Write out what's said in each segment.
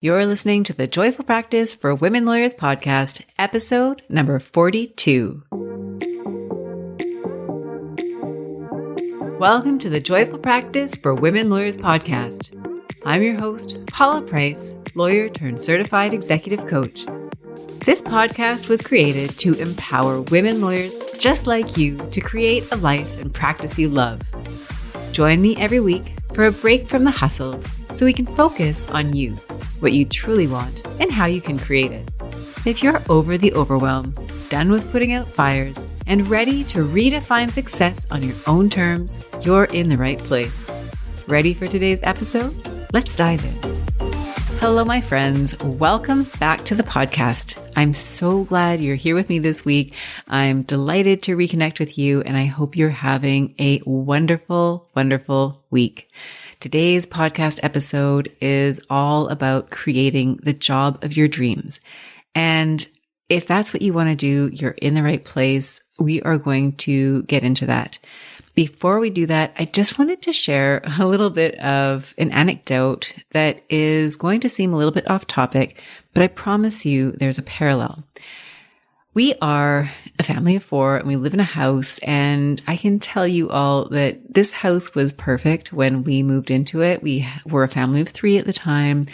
You're listening to the Joyful Practice for Women Lawyers podcast, episode number 42. Welcome to the Joyful Practice for Women Lawyers podcast. I'm your host, Paula Price, lawyer turned certified executive coach. This podcast was created to empower women lawyers just like you to create a life and practice you love. Join me every week for a break from the hustle so we can focus on you, what you truly want, and how you can create it. If you're over the overwhelm, done with putting out fires, and ready to redefine success on your own terms, you're in the right place. Ready for today's episode? Let's dive in. Hello, my friends. Welcome back to the podcast. I'm so glad you're here with me this week. I'm delighted to reconnect with you, and I hope you're having a wonderful, wonderful week. Today's podcast episode is all about creating the job of your dreams. And if that's what you want to do, you're in the right place. We are going to get into that. Before we do that, I just wanted to share a little bit of an anecdote that is going to seem a little bit off topic, but I promise you there's a parallel. We are a family of four and we live in a house, and I can tell you all that this house was perfect when we moved into it. We were a family of three at the time.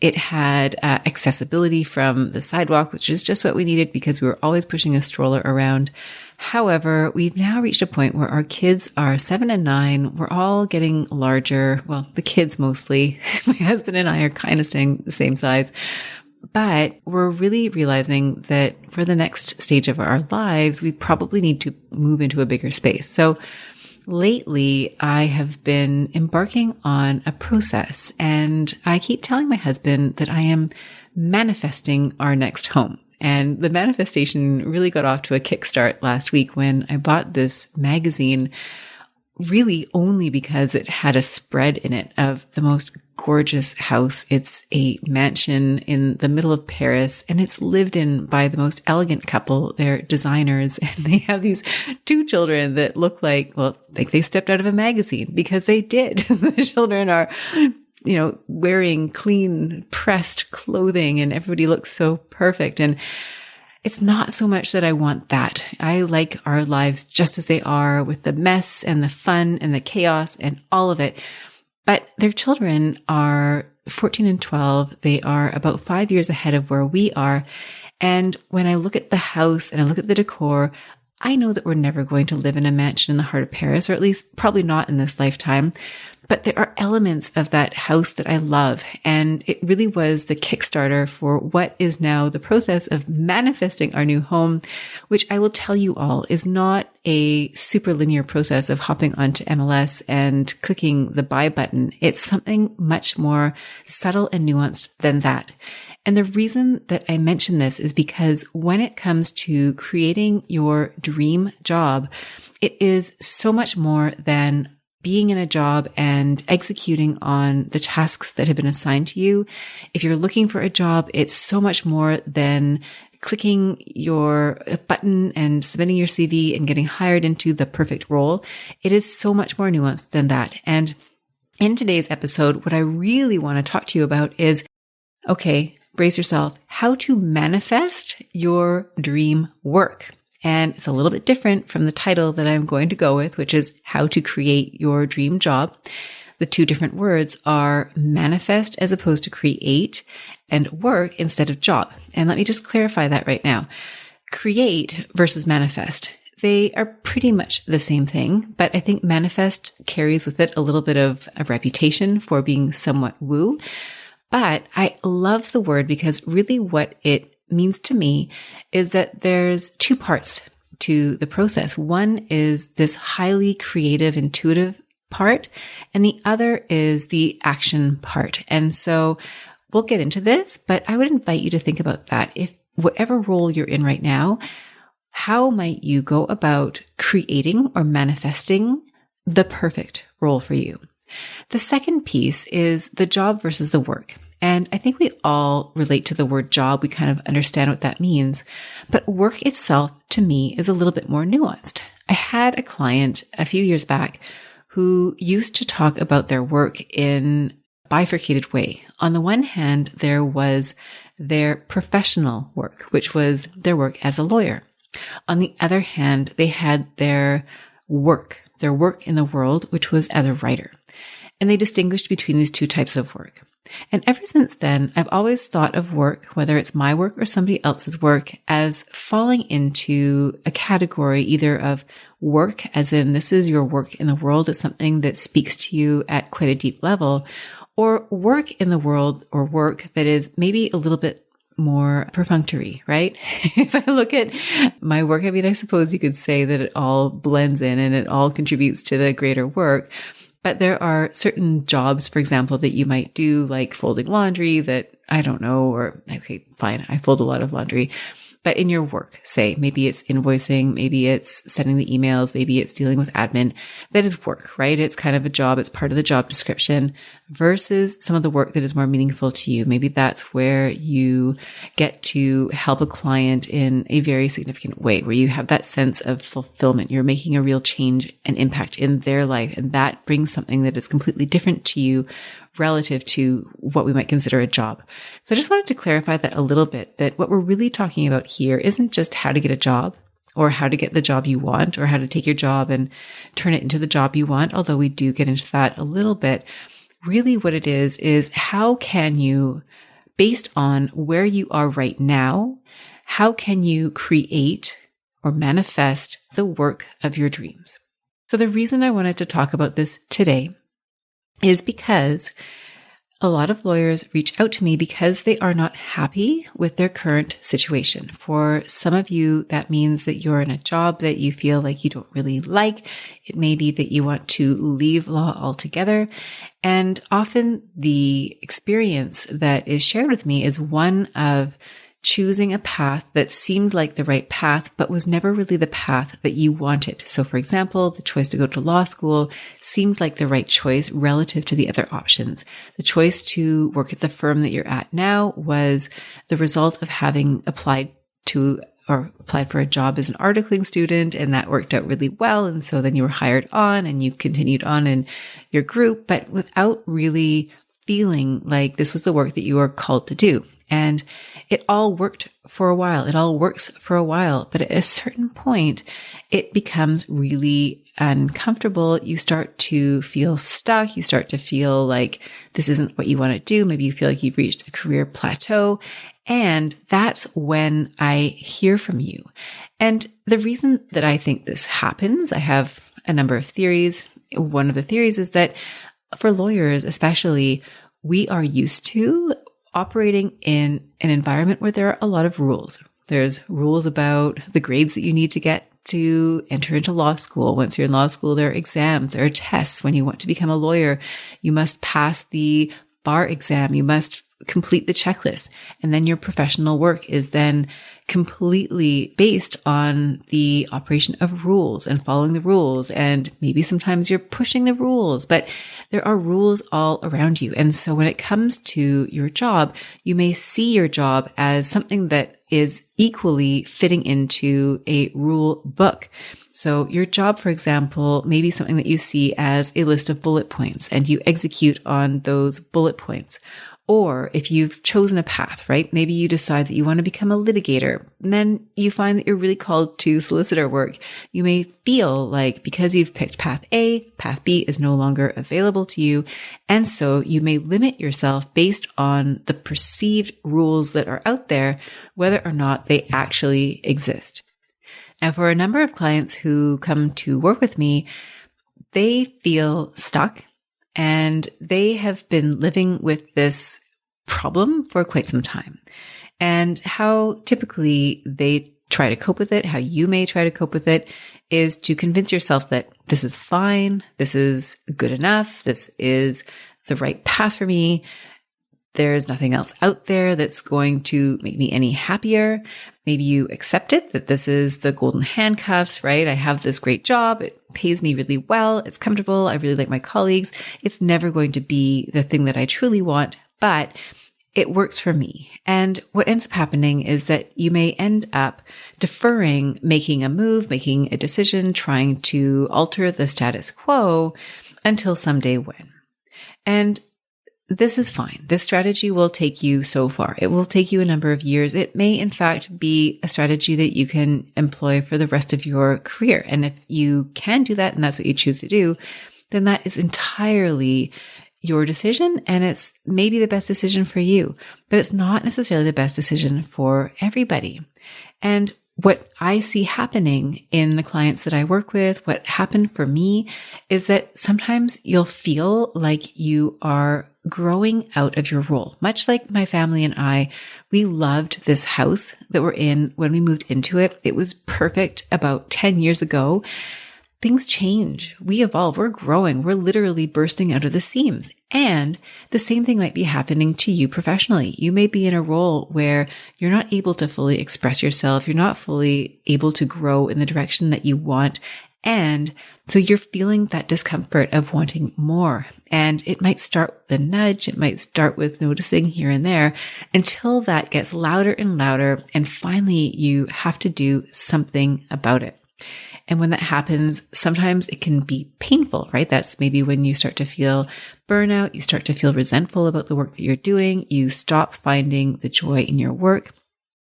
It had accessibility from the sidewalk, which is just what we needed because we were always pushing a stroller around. However, we've now reached a point where our kids are 7 and 9. We're all getting larger. Well, the kids mostly. My husband and I are kind of staying the same size. But we're really realizing that for the next stage of our lives, we probably need to move into a bigger space. So lately, I have been embarking on a process, and I keep telling my husband that I am manifesting our next home. And the manifestation really got off to a kickstart last week when I bought this magazine, really only because it had a spread in it of the most gorgeous house. It's a mansion in the middle of Paris, and it's lived in by the most elegant couple. They're designers, and they have these 2 children that look like they stepped out of a magazine, because they did. The children are, wearing clean, pressed clothing, and everybody looks so perfect. And it's not so much that I want that. I like our lives just as they are, with the mess and the fun and the chaos and all of it. But their children are 14 and 12. They are about 5 years ahead of where we are. And when I look at the house and I look at the decor, I know that we're never going to live in a mansion in the heart of Paris, or at least probably not in this lifetime. But there are elements of that house that I love. And it really was the Kickstarter for what is now the process of manifesting our new home, which I will tell you all is not a super linear process of hopping onto MLS and clicking the buy button. It's something much more subtle and nuanced than that. And the reason that I mention this is because when it comes to creating your dream job, it is so much more than being in a job and executing on the tasks that have been assigned to you. If you're looking for a job, it's so much more than clicking your button and submitting your CV and getting hired into the perfect role. It is so much more nuanced than that. And in today's episode, what I really want to talk to you about is, okay, brace yourself, how to manifest your dream work. And it's a little bit different from the title that I'm going to go with, which is how to create your dream job. The 2 different words are manifest as opposed to create, and work instead of job. And let me just clarify that right now. Create versus manifest. They are pretty much the same thing, but I think manifest carries with it a little bit of a reputation for being somewhat woo. But I love the word because really what it means to me is that there's 2 parts to the process. One is this highly creative, intuitive part, and the other is the action part. And so we'll get into this, but I would invite you to think about that. If whatever role you're in right now, how might you go about creating or manifesting the perfect role for you? The second piece is the job versus the work. And I think we all relate to the word job. We kind of understand what that means. But work itself, to me, is a little bit more nuanced. I had a client a few years back who used to talk about their work in bifurcated way. On the one hand, there was their professional work, which was their work as a lawyer. On the other hand, they had their work in the world, which was as a writer. And they distinguished between these two types of work. And ever since then, I've always thought of work, whether it's my work or somebody else's work, as falling into a category either of work, as in this is your work in the world, it's something that speaks to you at quite a deep level, or work in the world or work that is maybe a little bit more perfunctory, right? If I look at my work, I mean, I suppose you could say that it all blends in and it all contributes to the greater work. But there are certain jobs, for example, that you might do, like folding laundry that I don't know, or okay, fine, I fold a lot of laundry. But in your work, say, maybe it's invoicing, maybe it's sending the emails, maybe it's dealing with admin. That is work, right? It's kind of a job. It's part of the job description versus some of the work that is more meaningful to you. Maybe that's where you get to help a client in a very significant way, where you have that sense of fulfillment. You're making a real change and impact in their life. And that brings something that is completely different to you relative to what we might consider a job. So I just wanted to clarify that a little bit, that what we're really talking about here isn't just how to get a job or how to get the job you want or how to take your job and turn it into the job you want, although we do get into that a little bit. Really what it is how can you, based on where you are right now, how can you create or manifest the work of your dreams? So the reason I wanted to talk about this today is because a lot of lawyers reach out to me because they are not happy with their current situation. For some of you, that means that you're in a job that you feel like you don't really like. It may be that you want to leave law altogether. And often the experience that is shared with me is one of choosing a path that seemed like the right path, but was never really the path that you wanted. So for example, the choice to go to law school seemed like the right choice relative to the other options. The choice to work at the firm that you're at now was the result of having applied for a job as an articling student, and that worked out really well. And so then you were hired on and you continued on in your group, but without really feeling like this was the work that you were called to do. And it all worked for a while. It all works for a while. But at a certain point, it becomes really uncomfortable. You start to feel stuck. You start to feel like this isn't what you want to do. Maybe you feel like you've reached a career plateau. And that's when I hear from you. And the reason that I think this happens, I have a number of theories. One of the theories is that for lawyers, especially, we are used to operating in an environment where there are a lot of rules. There's rules about the grades that you need to get to enter into law school. Once you're in law school, there are exams, there are tests. When you want to become a lawyer, you must pass the bar exam. You must complete the checklist. And then your professional work is then completely based on the operation of rules and following the rules. And maybe sometimes you're pushing the rules, but there are rules all around you. And so when it comes to your job, you may see your job as something that is equally fitting into a rule book. So your job, for example, may be something that you see as a list of bullet points and you execute on those bullet points. Or if you've chosen a path, right? Maybe you decide that you want to become a litigator, and then you find that you're really called to solicitor work. You may feel like because you've picked path A, path B is no longer available to you. And so you may limit yourself based on the perceived rules that are out there, whether or not they actually exist. Now, for a number of clients who come to work with me, they feel stuck. And they have been living with this problem for quite some time. And how typically they try to cope with it, how you may try to cope with it, is to convince yourself that this is fine, this is good enough, this is the right path for me. There's nothing else out there that's going to make me any happier. Maybe you accept it, that this is the golden handcuffs, right? I have this great job. It pays me really well. It's comfortable. I really like my colleagues. It's never going to be the thing that I truly want, but it works for me. And what ends up happening is that you may end up deferring, making a move, making a decision, trying to alter the status quo until someday when. And this is fine. This strategy will take you so far. It will take you a number of years. It may, in fact, be a strategy that you can employ for the rest of your career. And if you can do that and that's what you choose to do, then that is entirely your decision, and it's maybe the best decision for you, but it's not necessarily the best decision for everybody. And what I see happening in the clients that I work with, what happened for me, is that sometimes you'll feel like you are growing out of your role. Much like my family and I, we loved this house that we're in when we moved into it. It was perfect about 10 years ago. Things change. We evolve. We're growing. We're literally bursting out of the seams. And the same thing might be happening to you professionally. You may be in a role where you're not able to fully express yourself. You're not fully able to grow in the direction that you want. And so you're feeling that discomfort of wanting more. And it might start with a nudge. It might start with noticing here and there until that gets louder and louder. And finally, you have to do something about it. And when that happens, sometimes it can be painful, right? That's maybe when you start to feel burnout, you start to feel resentful about the work that you're doing, you stop finding the joy in your work.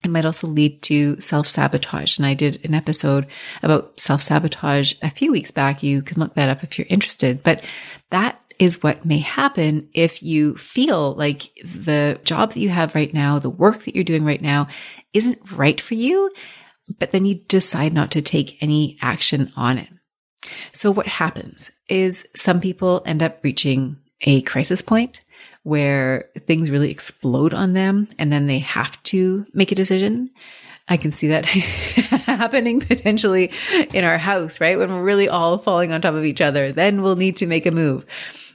It might also lead to self-sabotage. And I did an episode about self-sabotage a few weeks back. You can look that up if you're interested. But that is what may happen if you feel like the job that you have right now, the work that you're doing right now isn't right for you, but then you decide not to take any action on it. So what happens is some people end up reaching a crisis point where things really explode on them and then they have to make a decision. I can see that happening potentially in our house, right? When we're really all falling on top of each other, then we'll need to make a move.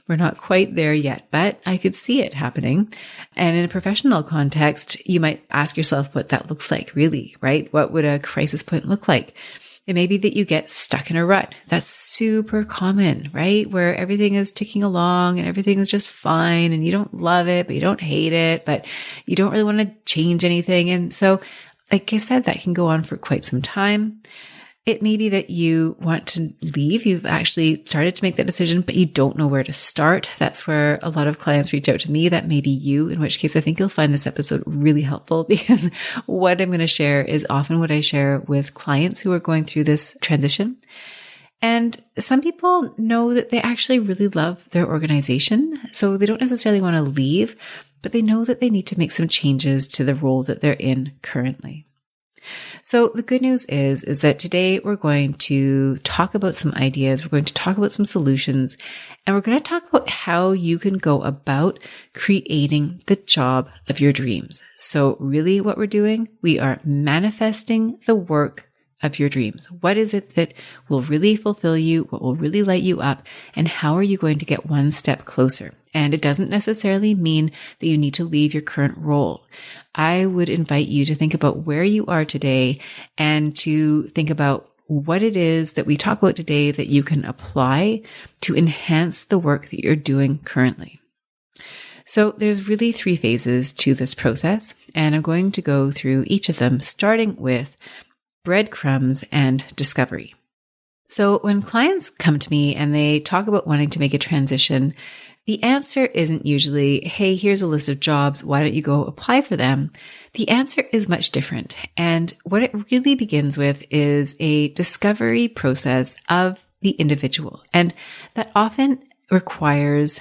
We're not quite there yet, but I could see it happening. And in a professional context, you might ask yourself what that looks like really, right? What would a crisis point look like? It may be that you get stuck in a rut. That's super common, right? Where everything is ticking along and everything is just fine and you don't love it, but you don't hate it, but you don't really want to change anything. And so, like I said, that can go on for quite some time. It may be that you want to leave. You've actually started to make that decision, but you don't know where to start. That's where a lot of clients reach out to me. That may be you, in which case I think you'll find this episode really helpful because what I'm going to share is often what I share with clients who are going through this transition. And some people know that they actually really love their organization. So they don't necessarily want to leave, but they know that they need to make some changes to the role that they're in currently. So the good news is that today we're going to talk about some ideas. We're going to talk about some solutions, and we're going to talk about how you can go about creating the job of your dreams. So really what we're doing, we are manifesting the work of your dreams. What is it that will really fulfill you? What will really light you up? And how are you going to get one step closer? And it doesn't necessarily mean that you need to leave your current role. I would invite you to think about where you are today and to think about what it is that we talk about today that you can apply to enhance the work that you're doing currently. So there's really 3 phases to this process, and I'm going to go through each of them, starting with breadcrumbs and discovery. So when clients come to me and they talk about wanting to make a transition, the answer isn't usually, hey, here's a list of jobs. Why don't you go apply for them? The answer is much different. And what it really begins with is a discovery process of the individual. And that often requires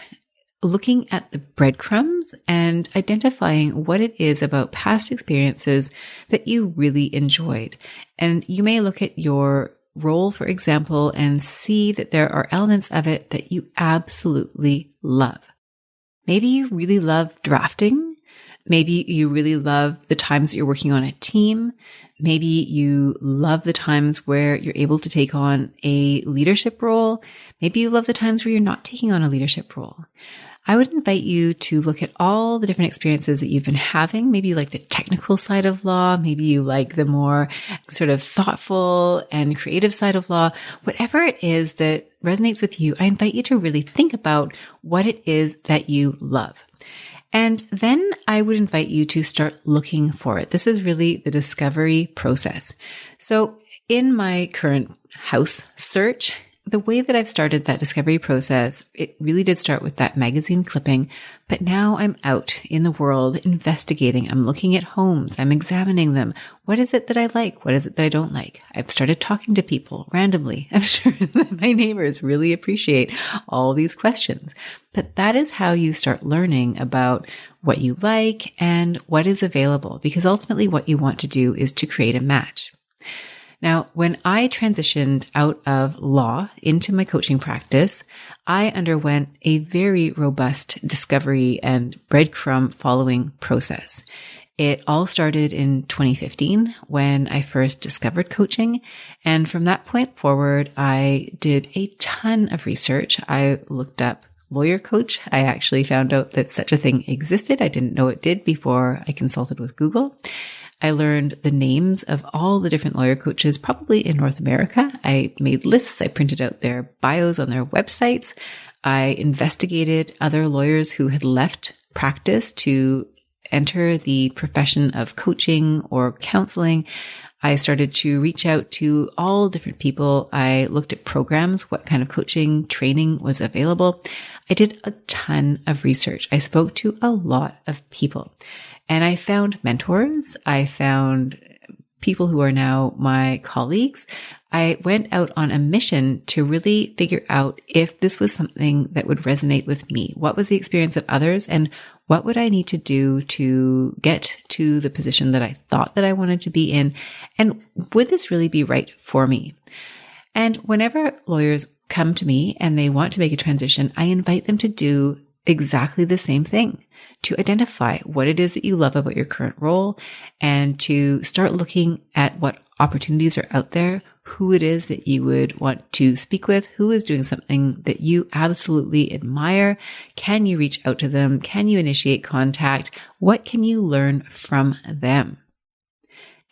looking at the breadcrumbs and identifying what it is about past experiences that you really enjoyed. And you may look at your role, for example, and see that there are elements of it that you absolutely love. Maybe you really love drafting. Maybe you really love the times that you're working on a team. Maybe you love the times where you're able to take on a leadership role. Maybe you love the times where you're not taking on a leadership role. I would invite you to look at all the different experiences that you've been having. Maybe you like the technical side of law. Maybe you like the more sort of thoughtful and creative side of law. Whatever it is that resonates with you, I invite you to really think about what it is that you love. And then I would invite you to start looking for it. This is really the discovery process. So in my current house search, the way that I've started that discovery process, it really did start with that magazine clipping, but now I'm out in the world investigating. I'm looking at homes. I'm examining them. What is it that I like? What is it that I don't like? I've started talking to people randomly. I'm sure that my neighbors really appreciate all these questions, but that is how you start learning about what you like and what is available, because ultimately what you want to do is to create a match. Now, when I transitioned out of law into my coaching practice, I underwent a very robust discovery and breadcrumb following process. It all started in 2015 when I first discovered coaching. And from that point forward, I did a ton of research. I looked up lawyer coach. I actually found out that such a thing existed. I didn't know it did before I consulted with Google. I learned the names of all the different lawyer coaches, probably in North America. I made lists. I printed out their bios on their websites. I investigated other lawyers who had left practice to enter the profession of coaching or counseling. I started to reach out to all different people. I looked at programs, what kind of coaching training was available. I did a ton of research. I spoke to a lot of people. And I found mentors. I found people who are now my colleagues. I went out on a mission to really figure out if this was something that would resonate with me. What was the experience of others, and what would I need to do to get to the position that I thought that I wanted to be in? And would this really be right for me? And whenever lawyers come to me and they want to make a transition, I invite them to do exactly the same thing, to identify what it is that you love about your current role and to start looking at what opportunities are out there, who it is that you would want to speak with, who is doing something that you absolutely admire. Can you reach out to them? Can you initiate contact? What can you learn from them?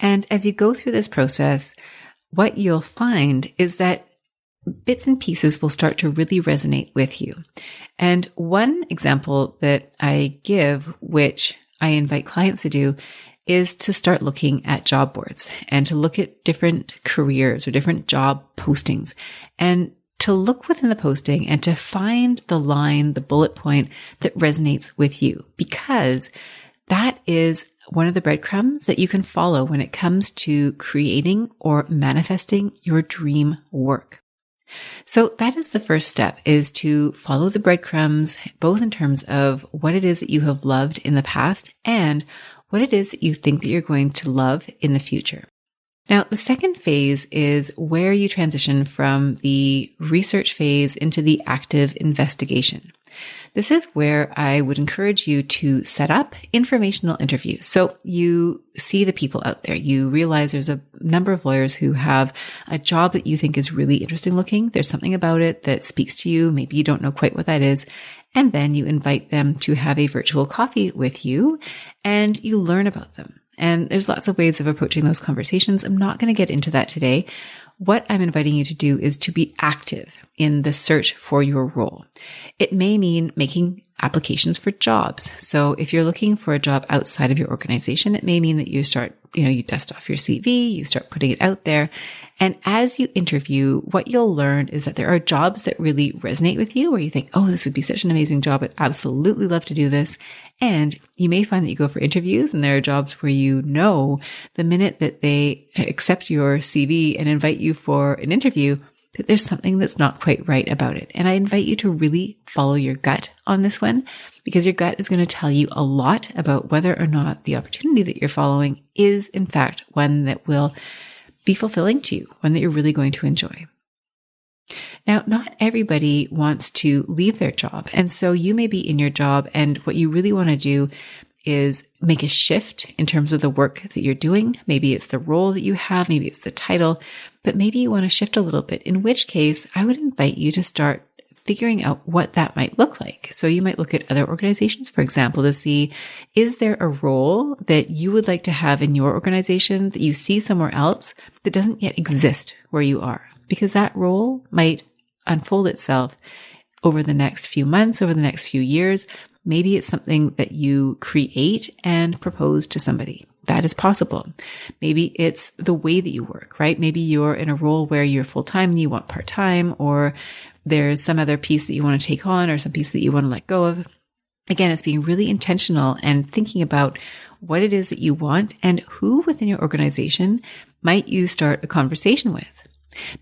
And as you go through this process, what you'll find is that bits and pieces will start to really resonate with you. And one example that I give, which I invite clients to do, is to start looking at job boards and to look at different careers or different job postings and to look within the posting and to find the line, the bullet point that resonates with you, because that is one of the breadcrumbs that you can follow when it comes to creating or manifesting your dream work. So that is the first step, is to follow the breadcrumbs, both in terms of what it is that you have loved in the past and what it is that you think that you're going to love in the future. Now, the second phase is where you transition from the research phase into the active investigation. This is where I would encourage you to set up informational interviews. So you see the people out there. You realize there's a number of lawyers who have a job that you think is really interesting looking. There's something about it that speaks to you. Maybe you don't know quite what that is. And then you invite them to have a virtual coffee with you and you learn about them. And there's lots of ways of approaching those conversations. I'm not going to get into that today. What I'm inviting you to do is to be active in the search for your role. It may mean making applications for jobs. So if you're looking for a job outside of your organization, it may mean that you start, you dust off your CV, you start putting it out there. And as you interview, what you'll learn is that there are jobs that really resonate with you, where you think, oh, this would be such an amazing job. I'd absolutely love to do this. And you may find that you go for interviews and there are jobs where the minute that they accept your CV and invite you for an interview, that there's something that's not quite right about it. And I invite you to really follow your gut on this one, because your gut is going to tell you a lot about whether or not the opportunity that you're following is in fact one that will be fulfilling to you, one that you're really going to enjoy. Now, not everybody wants to leave their job. And so you may be in your job and what you really want to do is make a shift in terms of the work that you're doing. Maybe it's the role that you have, maybe it's the title, but maybe you want to shift a little bit, in which case I would invite you to start figuring out what that might look like. So you might look at other organizations, for example, to see, is there a role that you would like to have in your organization that you see somewhere else that doesn't yet exist where you are? Because that role might unfold itself over the next few months, over the next few years. Maybe it's something that you create and propose to somebody. that is possible. Maybe it's the way that you work, right? Maybe you're in a role where you're full-time and you want part-time, or there's some other piece that you want to take on or some piece that you want to let go of. Again, it's being really intentional and thinking about what it is that you want and who within your organization might you start a conversation with.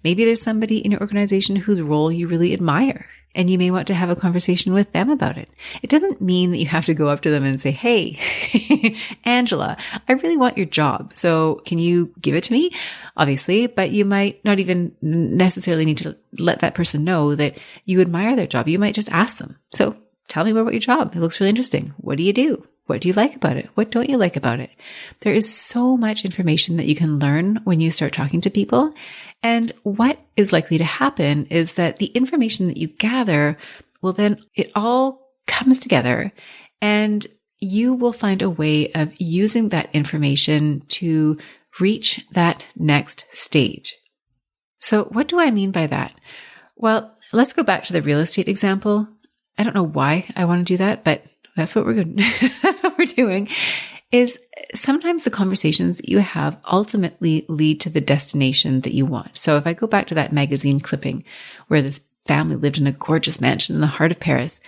Maybe there's somebody in your organization whose role you really admire, and you may want to have a conversation with them about it. It doesn't mean that you have to go up to them and say, hey, Angela, I really want your job. So can you give it to me? Obviously, but you might not even necessarily need to let that person know that you admire their job. You might just ask them. So tell me more about your job. It looks really interesting. What do you do? What do you like about it? What don't you like about it? There is so much information that you can learn when you start talking to people. And what is likely to happen is that the information that you gather will then, it all comes together and you will find a way of using that information to reach that next stage. So what do I mean by that? Well, let's go back to the real estate example. I don't know why I want to do that, but that's what we're going that's what we're doing, is sometimes the conversations that you have ultimately lead to the destination that you want. So if I go back to that magazine clipping where this family lived in a gorgeous mansion in the heart of Paris,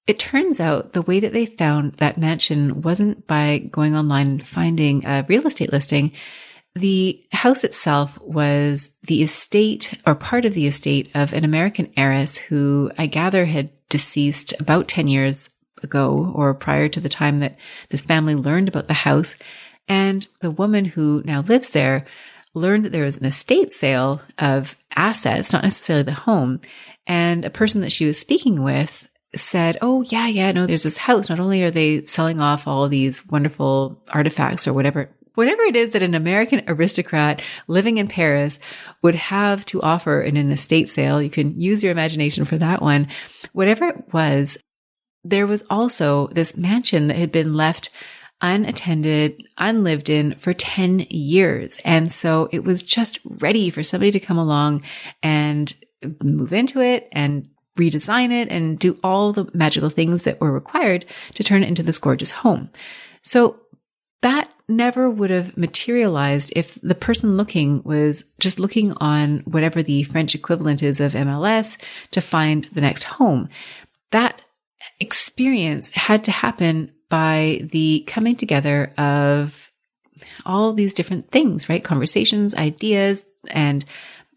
it turns out the way that they found that mansion wasn't by going online and finding a real estate listing. The house itself was the estate or part of the estate of an American heiress who I gather had deceased about 10 years ago or prior to the time that this family learned about the house. And the woman who now lives there learned that there was an estate sale of assets, not necessarily the home. And a person that she was speaking with said, oh, yeah, no, there's this house. Not only are they selling off all these wonderful artifacts or whatever it is that an American aristocrat living in Paris would have to offer in an estate sale. You can use your imagination for that one. Whatever it was, there was also this mansion that had been left unattended, unlived in for 10 years. And so it was just ready for somebody to come along and move into it and redesign it and do all the magical things that were required to turn it into this gorgeous home. So that never would have materialized if the person looking was just looking on whatever the French equivalent is of MLS to find the next home. That experience had to happen by the coming together of all these different things, right? Conversations, ideas, and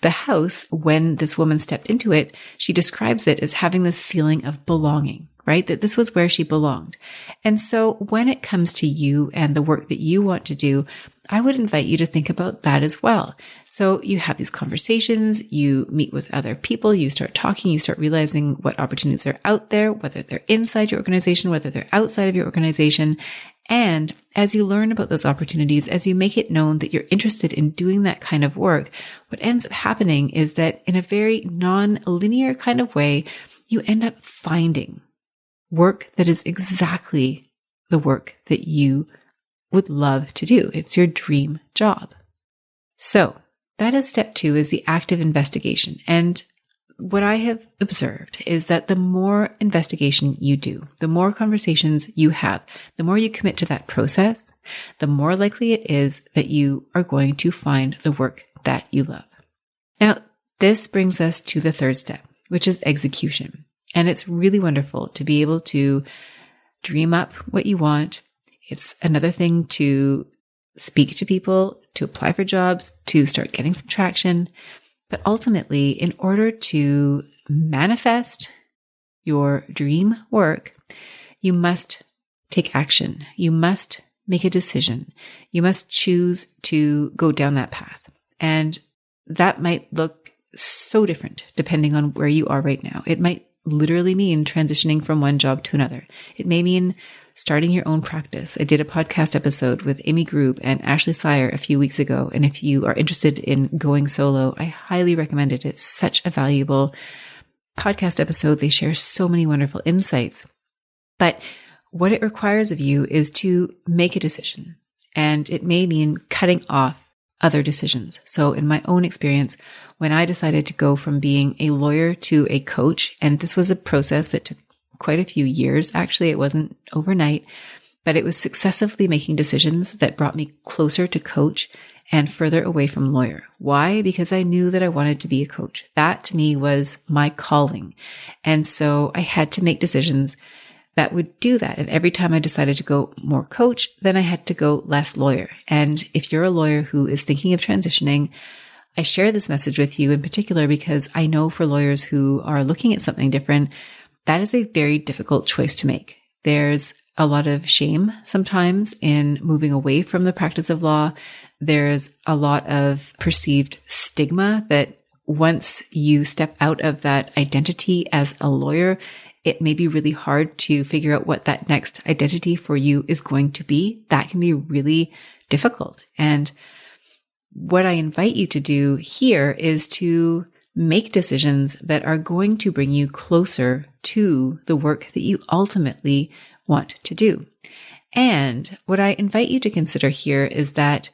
the house, when this woman stepped into it, she describes it as having this feeling of belonging, right? That this was where she belonged. And so when it comes to you and the work that you want to do, I would invite you to think about that as well. So you have these conversations, you meet with other people, you start talking, you start realizing what opportunities are out there, whether they're inside your organization, whether they're outside of your organization. And as you learn about those opportunities, as you make it known that you're interested in doing that kind of work, what ends up happening is that in a very non-linear kind of way, you end up finding work that is exactly the work that you would love to do. It's your dream job. So that is step 2, is the active investigation. And what I have observed is that the more investigation you do, the more conversations you have, the more you commit to that process, the more likely it is that you are going to find the work that you love. Now, this brings us to the 3rd step, which is execution. And it's really wonderful to be able to dream up what you want. It's another thing to speak to people, to apply for jobs, to start getting some traction. But ultimately, in order to manifest your dream work, you must take action. You must make a decision. You must choose to go down that path. And that might look so different depending on where you are right now. It might literally mean transitioning from one job to another. It may mean starting your own practice. I did a podcast episode with Amy Grube and Ashley Sire a few weeks ago. And if you are interested in going solo, I highly recommend it. It's such a valuable podcast episode. They share so many wonderful insights. But what it requires of you is to make a decision. And it may mean cutting off other decisions. So in my own experience, when I decided to go from being a lawyer to a coach, and this was a process that took quite a few years. Actually, it wasn't overnight. but it was successively making decisions that brought me closer to coach and further away from lawyer. Why? Because I knew that I wanted to be a coach. That to me was my calling. And so I had to make decisions that would do that. And every time I decided to go more coach, then I had to go less lawyer. And if you're a lawyer who is thinking of transitioning, I share this message with you in particular because I know for lawyers who are looking at something different, that is a very difficult choice to make. There's a lot of shame sometimes in moving away from the practice of law. There's a lot of perceived stigma that once you step out of that identity as a lawyer, it may be really hard to figure out what that next identity for you is going to be. That can be really difficult. And what I invite you to do here is to make decisions that are going to bring you closer to the work that you ultimately want to do. And what I invite you to consider here is that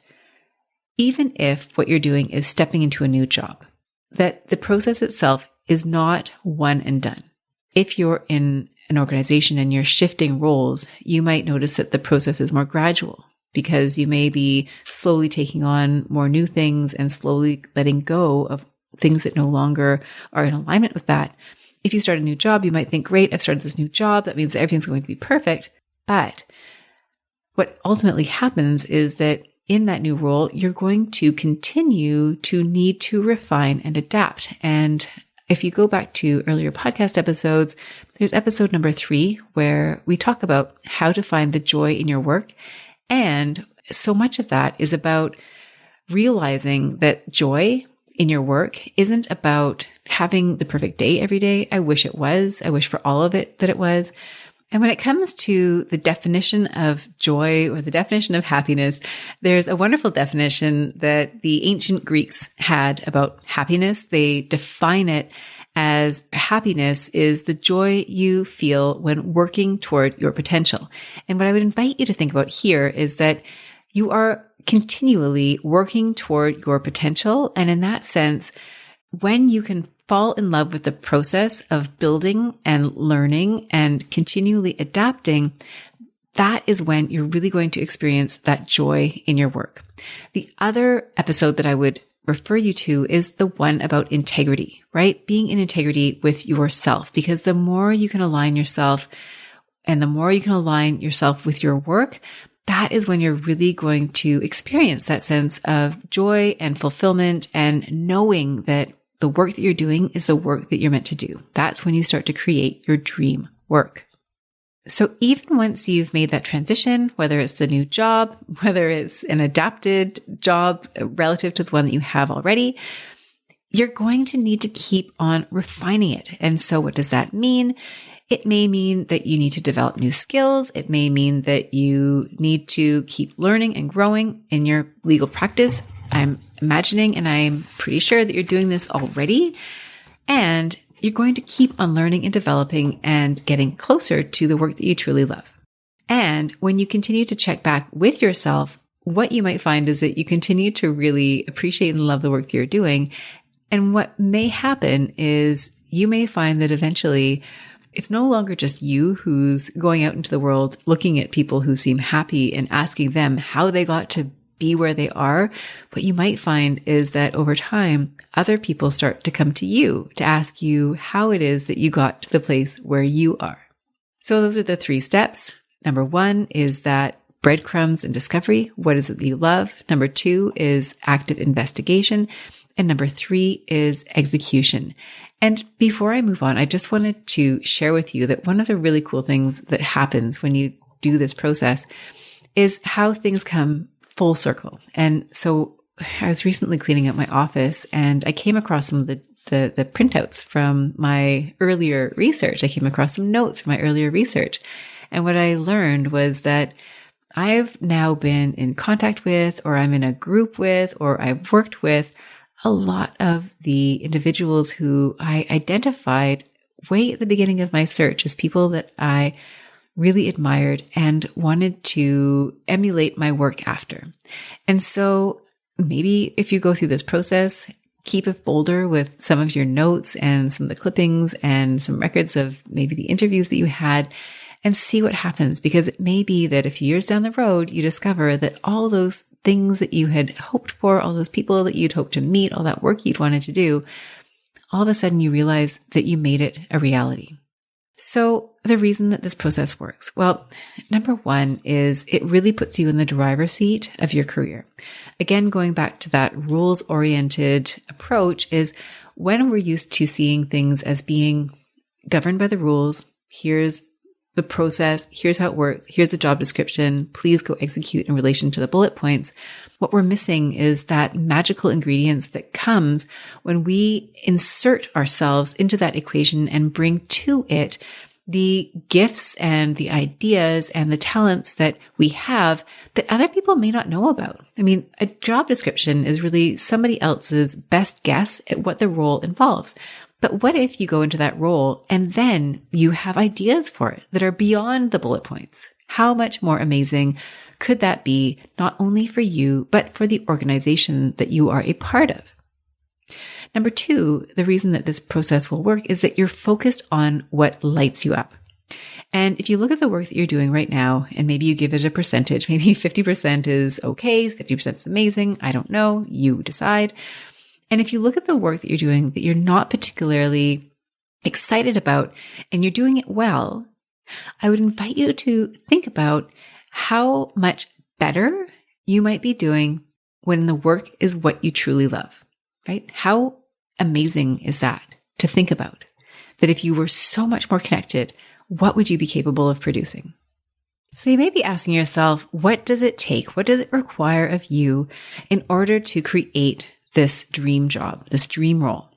even if what you're doing is stepping into a new job, that the process itself is not one and done. If you're in an organization and you're shifting roles, you might notice that the process is more gradual because you may be slowly taking on more new things and slowly letting go of things that no longer are in alignment with that. If you start a new job, you might think, great, I've started this new job. That means that everything's going to be perfect. But what ultimately happens is that in that new role, you're going to continue to need to refine and adapt. And if you go back to earlier podcast episodes, there's episode number 3 where we talk about how to find the joy in your work. And so much of that is about realizing that joy in your work isn't about having the perfect day every day. I wish it was. I wish for all of it that it was. And when it comes to the definition of joy or the definition of happiness, there's a wonderful definition that the ancient Greeks had about happiness. They define it as happiness is the joy you feel when working toward your potential. And what I would invite you to think about here is that you are continually working toward your potential. And in that sense, when you can fall in love with the process of building and learning and continually adapting, that is when you're really going to experience that joy in your work. The other episode that I would refer you to is the one about integrity, right? Being in integrity with yourself, because the more you can align yourself and the more you can align yourself with your work, that is when you're really going to experience that sense of joy and fulfillment and knowing that the work that you're doing is the work that you're meant to do. That's when you start to create your dream work. So even once you've made that transition, whether it's the new job, whether it's an adapted job relative to the one that you have already, you're going to need to keep on refining it. And so what does that mean? It may mean that you need to develop new skills. It may mean that you need to keep learning and growing in your legal practice. I'm imagining, and I'm pretty sure that you're doing this already. And you're going to keep on learning and developing and getting closer to the work that you truly love. And when you continue to check back with yourself, what you might find is that you continue to really appreciate and love the work that you're doing. And what may happen is you may find that eventually it's no longer just you who's going out into the world looking at people who seem happy and asking them how they got to be where they are. What you might find is that over time, other people start to come to you to ask you how it is that you got to the place where you are. So those are the 3 steps. Number 1 is that breadcrumbs and discovery. What is it that you love? Number 2 is active investigation. And number 3 is execution. And before I move on, I just wanted to share with you that one of the really cool things that happens when you do this process is how things come full circle. And so I was recently cleaning up my office and I came across some of the printouts from my earlier research. I came across some notes from my earlier research. And what I learned was that I've now been in contact with, or I'm in a group with, or I've worked with a lot of the individuals who I identified way at the beginning of my search as people that I really admired and wanted to emulate my work after. And so maybe if you go through this process, keep a folder with some of your notes and some of the clippings and some records of maybe the interviews that you had, and see what happens, because it may be that a few years down the road, you discover that all those things that you had hoped for, all those people that you'd hoped to meet, all that work you'd wanted to do, all of a sudden you realize that you made it a reality. So the reason that this process works, well, number one is it really puts you in the driver's seat of your career. Again, going back to that rules-oriented approach is when we're used to seeing things as being governed by the rules, here's the process, here's how it works, here's the job description, please go execute in relation to the bullet points. What we're missing is that magical ingredients that comes when we insert ourselves into that equation and bring to it the gifts and the ideas and the talents that we have that other people may not know about. I mean, a job description is really somebody else's best guess at what the role involves. But what if you go into that role and then you have ideas for it that are beyond the bullet points? How much more amazing could that be, not only for you, but for the organization that you are a part of? Number two, the reason that this process will work is that you're focused on what lights you up. And if you look at the work that you're doing right now, and maybe you give it a percentage, maybe 50% is okay, 50% is amazing, I don't know, you decide. And if you look at the work that you're doing that you're not particularly excited about and you're doing it well, I would invite you to think about how much better you might be doing when the work is what you truly love, right? How amazing is that to think about? That if you were so much more connected, what would you be capable of producing? So you may be asking yourself, what does it take? What does it require of you in order to create this dream job, this dream role?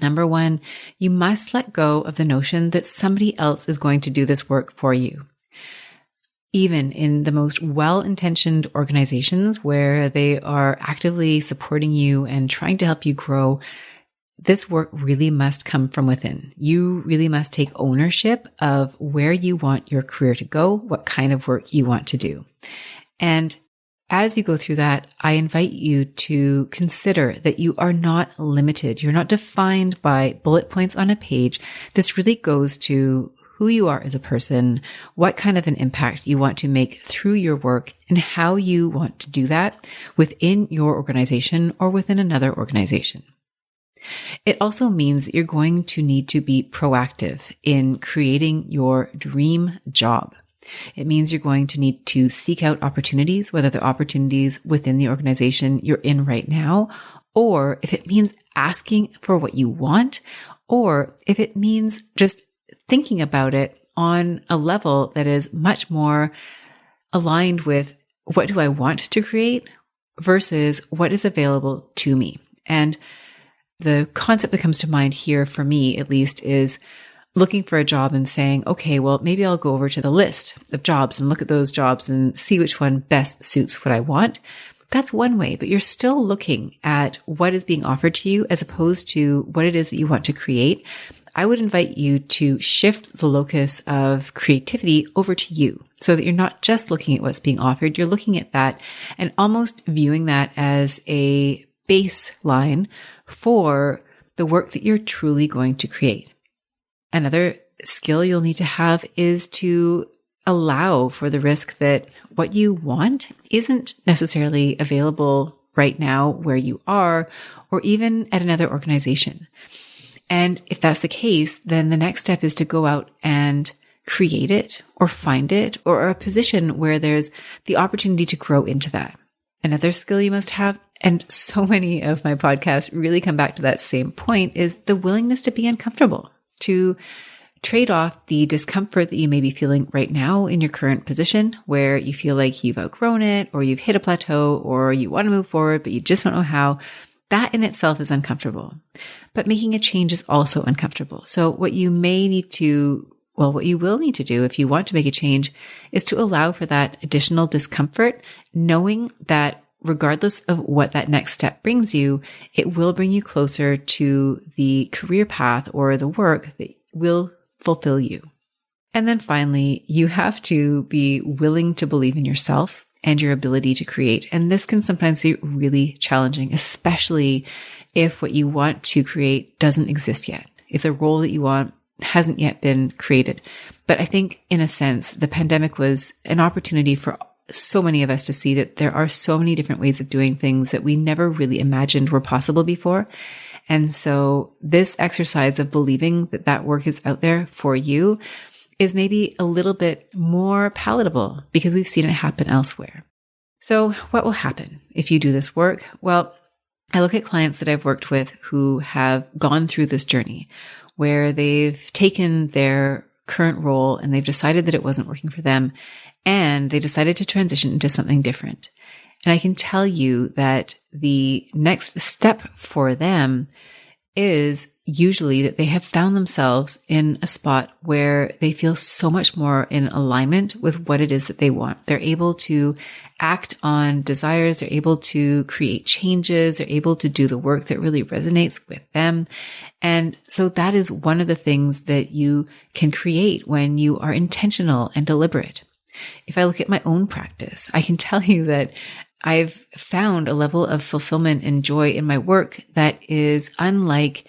Number one, you must let go of the notion that somebody else is going to do this work for you. Even in the most well-intentioned organizations where they are actively supporting you and trying to help you grow, this work really must come from within. You really must take ownership of where you want your career to go, what kind of work you want to do. And as you go through that, I invite you to consider that you are not limited. You're not defined by bullet points on a page. This really goes to who you are as a person, what kind of an impact you want to make through your work, and how you want to do that within your organization or within another organization. It also means that you're going to need to be proactive in creating your dream job. It means you're going to need to seek out opportunities, whether they're opportunities within the organization you're in right now, or if it means asking for what you want, or if it means just thinking about it on a level that is much more aligned with what do I want to create versus what is available to me. And the concept that comes to mind here for me, at least, is looking for a job and saying, okay, well, maybe I'll go over to the list of jobs and look at those jobs and see which one best suits what I want. That's one way, but you're still looking at what is being offered to you as opposed to what it is that you want to create. I would invite you to shift the locus of creativity over to you so that you're not just looking at what's being offered. You're looking at that and almost viewing that as a baseline for the work that you're truly going to create. Another skill you'll need to have is to allow for the risk that what you want isn't necessarily available right now where you are, or even at another organization. And if that's the case, then the next step is to go out and create it or find it, or a position where there's the opportunity to grow into that. Another skill you must have, and so many of my podcasts really come back to that same point, is the willingness to be uncomfortable, to trade off the discomfort that you may be feeling right now in your current position, where you feel like you've outgrown it, or you've hit a plateau, or you want to move forward, but you just don't know how. That in itself is uncomfortable. But making a change is also uncomfortable. So what you will need to do if you want to make a change is to allow for that additional discomfort, knowing that regardless of what that next step brings you, it will bring you closer to the career path or the work that will fulfill you. And then finally, you have to be willing to believe in yourself and your ability to create. And this can sometimes be really challenging, especially if what you want to create doesn't exist yet. If the role that you want hasn't yet been created. But I think in a sense, the pandemic was an opportunity for so many of us to see that there are so many different ways of doing things that we never really imagined were possible before. And so this exercise of believing that that work is out there for you is maybe a little bit more palatable because we've seen it happen elsewhere. So what will happen if you do this work? Well, I look at clients that I've worked with who have gone through this journey where they've taken their current role and they've decided that it wasn't working for them and they decided to transition into something different. And I can tell you that the next step for them is usually that they have found themselves in a spot where they feel so much more in alignment with what it is that they want. They're able to act on desires. They're able to create changes. They're able to do the work that really resonates with them. And so that is one of the things that you can create when you are intentional and deliberate. If I look at my own practice, I can tell you that I've found a level of fulfillment and joy in my work that is unlike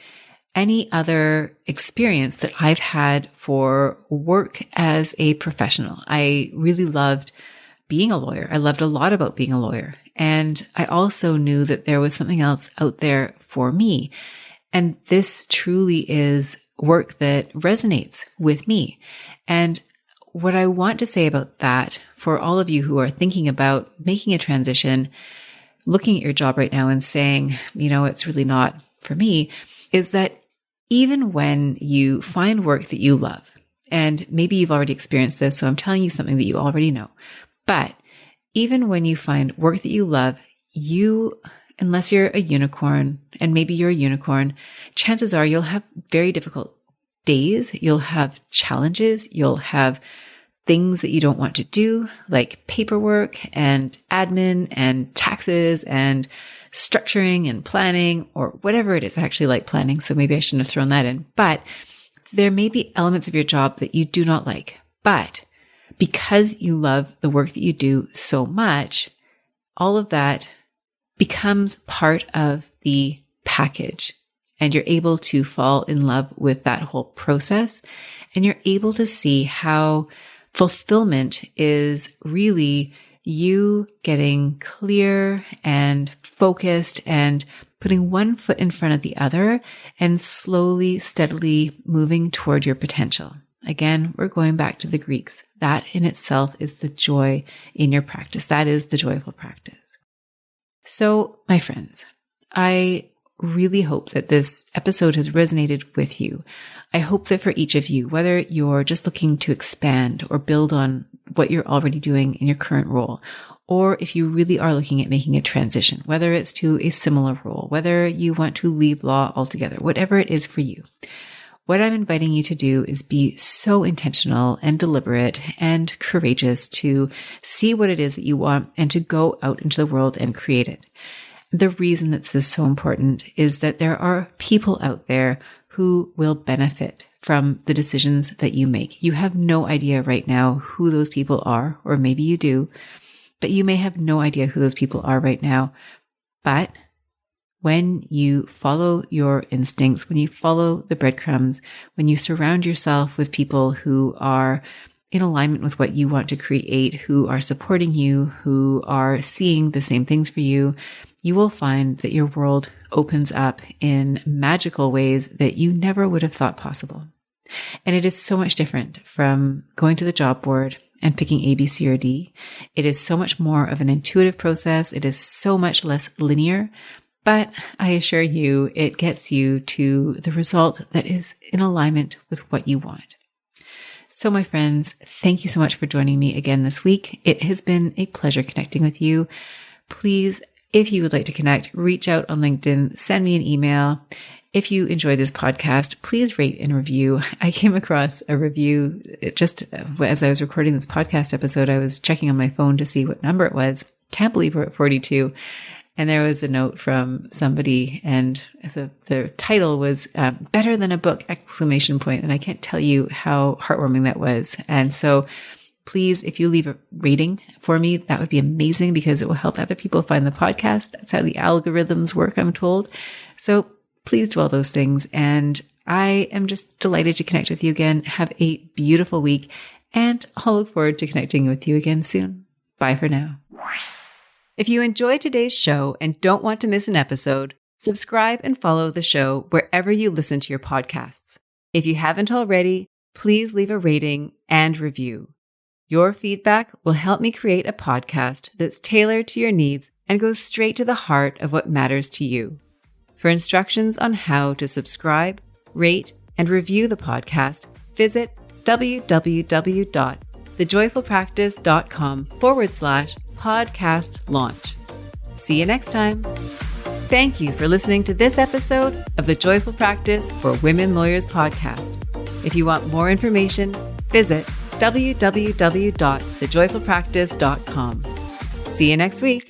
any other experience that I've had for work as a professional. I really loved being a lawyer. I loved a lot about being a lawyer. And I also knew that there was something else out there for me. And this truly is work that resonates with me. And what I want to say about that for all of you who are thinking about making a transition, looking at your job right now and saying, it's really not for me, is that even when you find work that you love, and maybe you've already experienced this, so I'm telling you something that you already know, but even when you find work that you love, unless you're a unicorn, and maybe you're a unicorn, chances are you'll have very difficult days, you'll have challenges, you'll have things that you don't want to do, like paperwork and admin and taxes and structuring and planning, or whatever it is. I actually like planning, so maybe I shouldn't have thrown that in. But there may be elements of your job that you do not like. But because you love the work that you do so much, all of that becomes part of the package. And you're able to fall in love with that whole process. And you're able to see how fulfillment is really you getting clear and focused and putting one foot in front of the other and slowly, steadily moving toward your potential. Again, we're going back to the Greeks. That in itself is the joy in your practice. That is the joyful practice. So, my friends, I really hope that this episode has resonated with you. I hope that for each of you, whether you're just looking to expand or build on what you're already doing in your current role, or if you really are looking at making a transition, whether it's to a similar role, whether you want to leave law altogether, whatever it is for you, what I'm inviting you to do is be so intentional and deliberate and courageous to see what it is that you want and to go out into the world and create it. The reason that this is so important is that there are people out there who will benefit from the decisions that you make. You have no idea right now who those people are, or maybe you do, but you may have no idea who those people are right now. But when you follow your instincts, when you follow the breadcrumbs, when you surround yourself with people who are in alignment with what you want to create, who are supporting you, who are seeing the same things for you, you will find that your world opens up in magical ways that you never would have thought possible. And it is so much different from going to the job board and picking A, B, C, or D. It is so much more of an intuitive process. It is so much less linear, but I assure you, it gets you to the result that is in alignment with what you want. So my friends, thank you so much for joining me again this week. It has been a pleasure connecting with you. Please, if you would like to connect, reach out on LinkedIn, send me an email. If you enjoy this podcast, please rate and review. I came across a review just as I was recording this podcast episode. I was checking on my phone to see what number it was. Can't believe we're at 42. And there was a note from somebody, and the title was better than a book, ! And I can't tell you how heartwarming that was. And so please, if you leave a rating for me, that would be amazing because it will help other people find the podcast. That's how the algorithms work, I'm told. So please do all those things. And I am just delighted to connect with you again. Have a beautiful week, and I'll look forward to connecting with you again soon. Bye for now. If you enjoyed today's show and don't want to miss an episode, subscribe and follow the show wherever you listen to your podcasts. If you haven't already, please leave a rating and review. Your feedback will help me create a podcast that's tailored to your needs and goes straight to the heart of what matters to you. For instructions on how to subscribe, rate, and review the podcast, visit www.thejoyfulpractice.com/podcast launch. See you next time. Thank you for listening to this episode of the Joyful Practice for Women Lawyers podcast. If you want more information, visit www.thejoyfulpractice.com. See you next week.